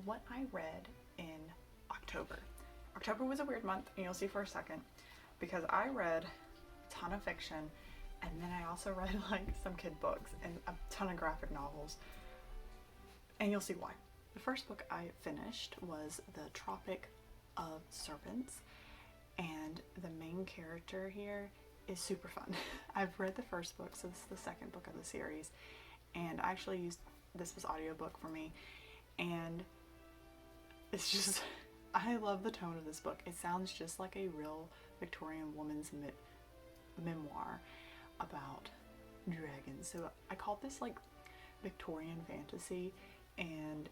what I read in October. October was a weird month, and you'll see for a second, because I read a ton of fiction, and then I also read like some kid books and a ton of graphic novels, and you'll see why. The first book I finished was The Tropic of Serpents, and the main character here is super fun. I've read the first book, so this is the second book of the series, and I actually used, this was audiobook for me, and it's just, I love the tone of this book. It sounds just like a real Victorian woman's memoir about dragons. So I called this like Victorian fantasy, and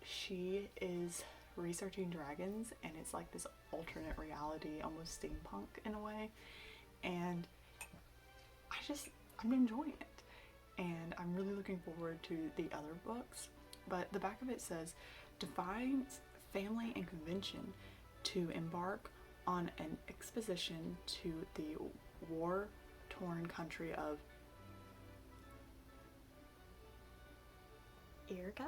she is researching dragons, and it's like this alternate reality, almost steampunk in a way, and I'm enjoying it, and I'm really looking forward to the other books. But the back of it says, defines family and convention to embark on an expedition to the war-torn country of Irga,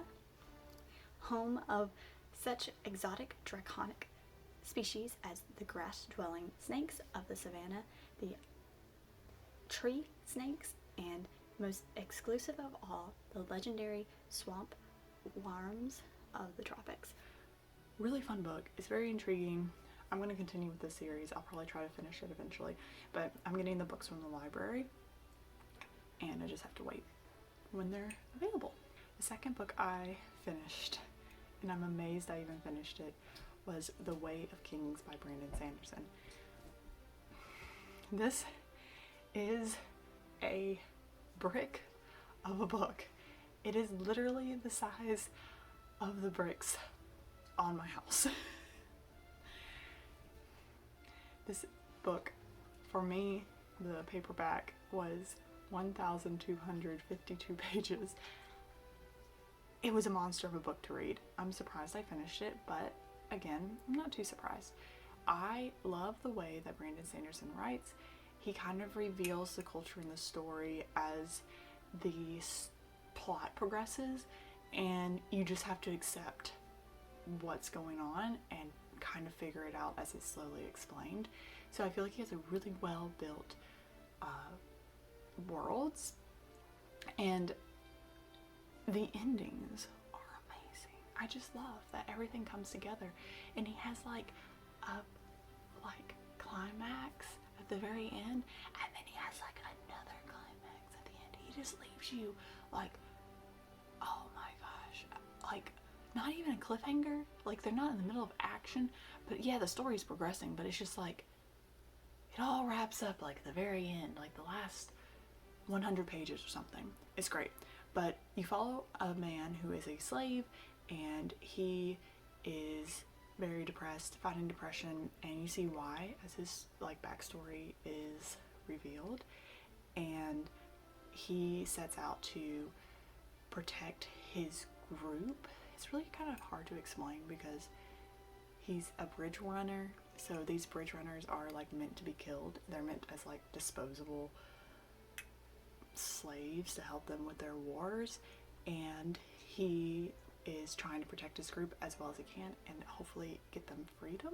home of such exotic draconic species as the grass-dwelling snakes of the savanna, the tree snakes, and most exclusive of all, the legendary swamp worms of the tropics. Really fun book. It's very intriguing. I'm going to continue with this series. I'll probably try to finish it eventually, but I'm getting the books from the library, and I just have to wait when they're available. The second book I finished, and I'm amazed I even finished it, was The Way of Kings by Brandon Sanderson. This is a brick of a book. It is literally the size of the bricks on my house. This book, for me, the paperback was 1,252 pages. It was a monster of a book to read. I'm surprised I finished it, but again, I'm not too surprised. I love the way that Brandon Sanderson writes. He kind of reveals the culture and the story as the plot progresses, and you just have to accept what's going on and kind of figure it out as it's slowly explained. So I feel like he has a really well built worlds, and the endings are amazing. I just love that everything comes together, and he has like a climax at the very end, and then he has like another climax at the end. He just leaves you like, oh my gosh, like not even a cliffhanger. Like they're not in the middle of action, but yeah, the story's progressing, but it's just like it all wraps up like the very end, like the last 100 pages or something. It's great. But you follow a man who is a slave, and he is very depressed, fighting depression, and you see why as his like backstory is revealed, and he sets out to protect his group. It's really kind of hard to explain because he's a bridge runner, so these bridge runners are like meant to be killed. They're meant as like disposable slaves to help them with their wars, and he is trying to protect his group as well as he can and hopefully get them freedom,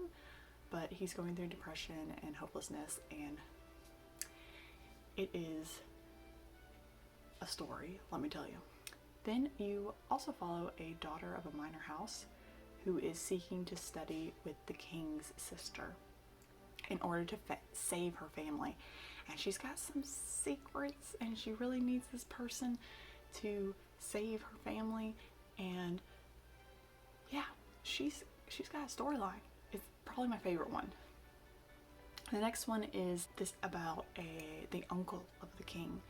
but he's going through depression and hopelessness, and it is a story, let me tell you. Then you also follow a daughter of a minor house who is seeking to study with the king's sister in order to save her family, and she's got some secrets, and she really needs this person to save her family. And yeah, she's got a storyline. It's probably my favorite one. The next one is this about the uncle of the king,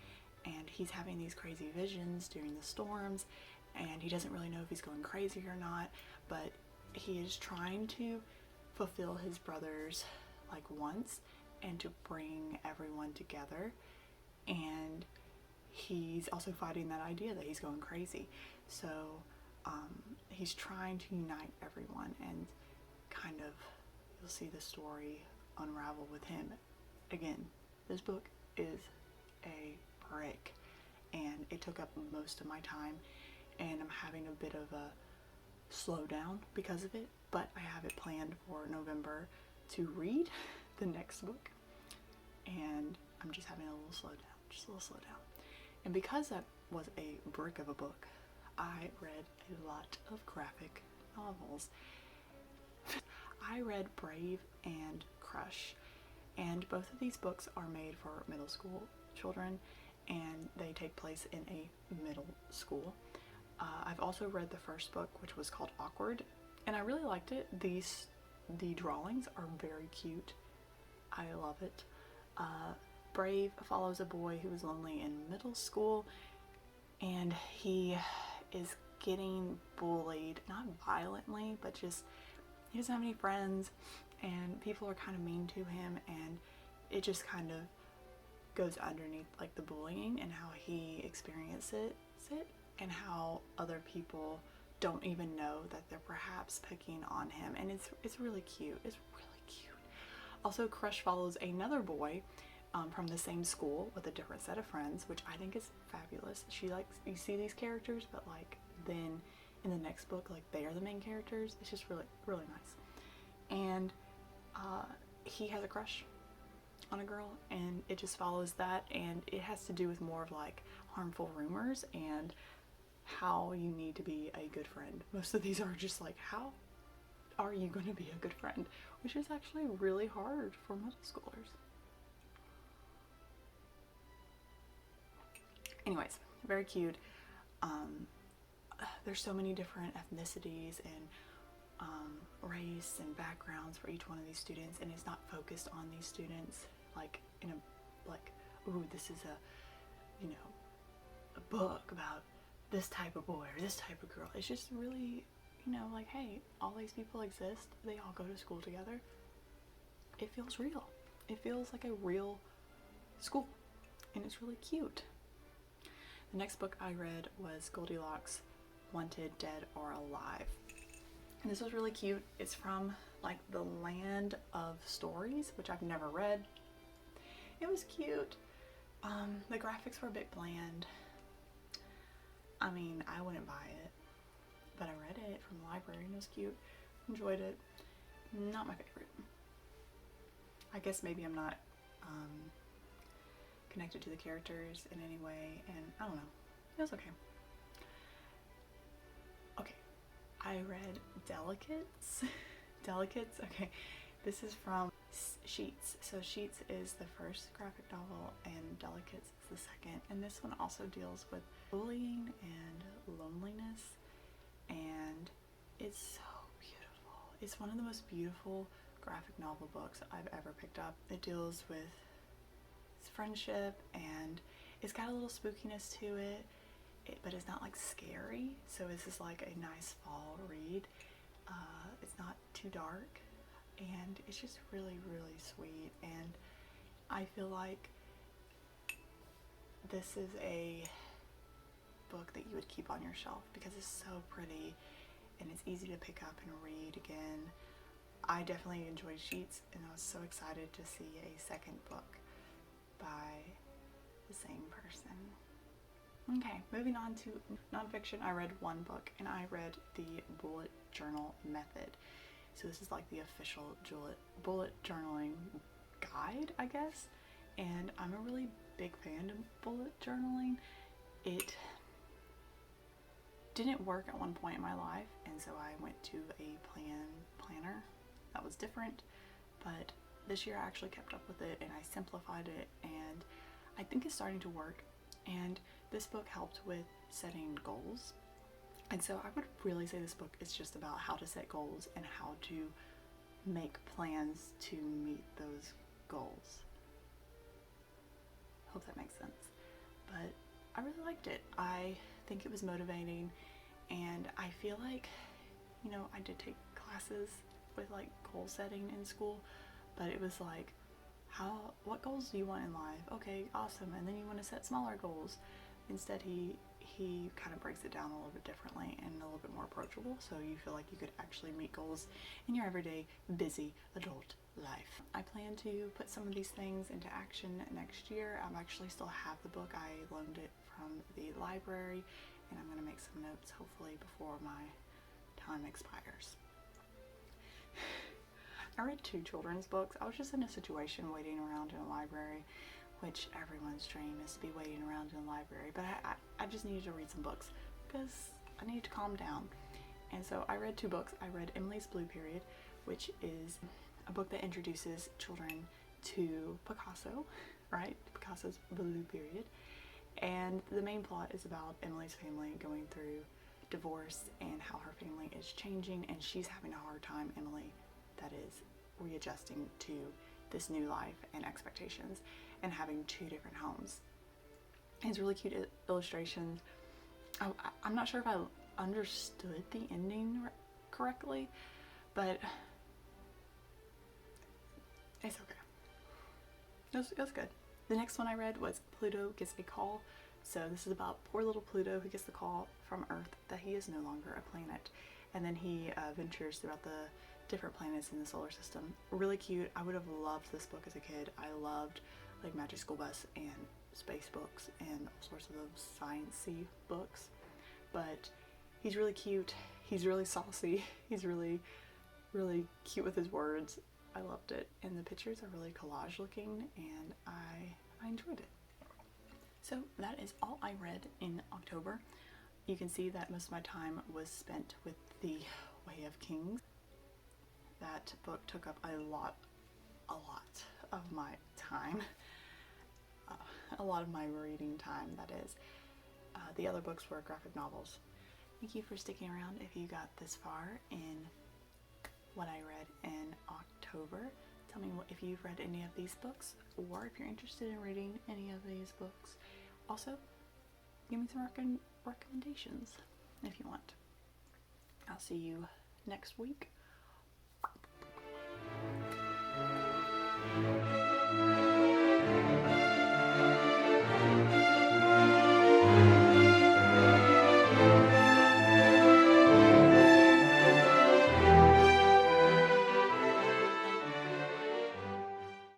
and he's having these crazy visions during the storms, and he doesn't really know if he's going crazy or not, but he is trying to fulfill his brother's like wants and to bring everyone together, and he's also fighting that idea that he's going crazy. So he's trying to unite everyone, and kind of you'll see the story unravel with him. Again, this book is a brick, and it took up most of my time, and I'm having a bit of a slow down because of it, but I have it planned for November to read the next book, and I'm just having a little slow down, just a little slow down. And because that was a brick of a book, I read a lot of graphic novels. I read Brave and Crush, and both of these books are made for middle school children, and they take place in a middle school. I've also read the first book, which was called Awkward, and I really liked it. The drawings are very cute. I love it. Brave follows a boy who is lonely in middle school, and he is getting bullied, not violently, but just he doesn't have any friends, and people are kind of mean to him, and it just kind of goes underneath like the bullying and how he experiences it, and how other people don't even know that they're perhaps picking on him, and it's really cute. It's really cute. Also, Crush follows another boy from the same school with a different set of friends, which I think is fabulous. She likes, you see these characters, but like then in the next book, like they are the main characters. It's just really, really nice. And he has a crush on a girl, and it just follows that, and it has to do with more of like harmful rumors and how you need to be a good friend. Most of these are just like, how are you going to be a good friend? Which is actually really hard for middle schoolers. Anyways, very cute. There's so many different ethnicities and race and backgrounds for each one of these students, and it's not focused on these students like in a like, ooh, this is a, you know, a book about this type of boy or this type of girl. It's just really, you know, like, hey, all these people exist, they all go to school together. It feels real. It feels like a real school, and it's really cute. The next book I read was Goldilocks, Wanted, Dead, or Alive. And this was really cute. It's from like the Land of Stories, which I've never read. It was cute. The graphics were a bit bland. I mean, I wouldn't buy it, but I read it from the library and it was cute. Enjoyed it. Not my favorite. I guess maybe I'm not connected to the characters in any way, and I don't know. It was okay. Okay, I read Delicates. Delicates, okay. This is from Sheets. So Sheets is the first graphic novel, and Delicates is the second. And this one also deals with bullying and loneliness, and it's so beautiful. It's one of the most beautiful graphic novel books I've ever picked up. It deals with friendship, and it's got a little spookiness to it, but it's not like scary, so this is like a nice fall read. It's not too dark, and it's just really, really sweet, and I feel like this is a book that you would keep on your shelf because it's so pretty and it's easy to pick up and read again. I definitely enjoyed Sheets, and I was so excited to see a second book by the same person. Okay, moving on to nonfiction. I read one book, and I read the Bullet Journal Method. So this is like the official bullet journaling guide, I guess. And I'm a really big fan of bullet journaling. It didn't work at one point in my life, and so I went to a planner that was different, but this year I actually kept up with it and I simplified it, and I think it's starting to work. And this book helped with setting goals, and so I would really say this book is just about how to set goals and how to make plans to meet those goals. Hope that makes sense. But I really liked it. I think it was motivating, and I feel like, you know, I did take classes with like goal setting in school, but it was like, what goals do you want in life? Okay, awesome. And then you want to set smaller goals. Instead, he kind of breaks it down a little bit differently and a little bit more approachable, so you feel like you could actually meet goals in your everyday busy adult life. I plan to put some of these things into action next year. I actually still have the book. I loaned it from the library, and I'm going to make some notes hopefully before my time time expires. I read 2 children's books. I was just in a situation waiting around in a library, which everyone's dream is to be waiting around in a library, but I just needed to read some books because I needed to calm down. And so I read 2 books. I read Emily's Blue Period, which is a book that introduces children to Picasso, right? Picasso's Blue Period. And the main plot is about Emily's family going through divorce and how her family is changing, and she's having a hard time, Emily, that is, readjusting to this new life and expectations and having 2 different homes. It's really cute illustrations. I'm not sure if I understood the ending correctly, but it's okay. It was good. The next one I read was Pluto Gets a Call. So this is about poor little Pluto who gets the call from Earth that he is no longer a planet. And then he ventures throughout the different planets in the solar system. Really cute. I would have loved this book as a kid. I loved like Magic School Bus and space books and all sorts of those science-y books. But he's really cute. He's really saucy. He's really, really cute with his words. I loved it. And the pictures are really collage looking, and I enjoyed it. So that is all I read in October. You can see that most of my time was spent with The Way of Kings. That book took up a lot of my time. A lot of my reading time, that is. The other books were graphic novels. Thank you for sticking around if you got this far in what I read in October. Tell me if you've read any of these books, or if you're interested in reading any of these books. Also, give me some recommendations if you want. I'll see you next week.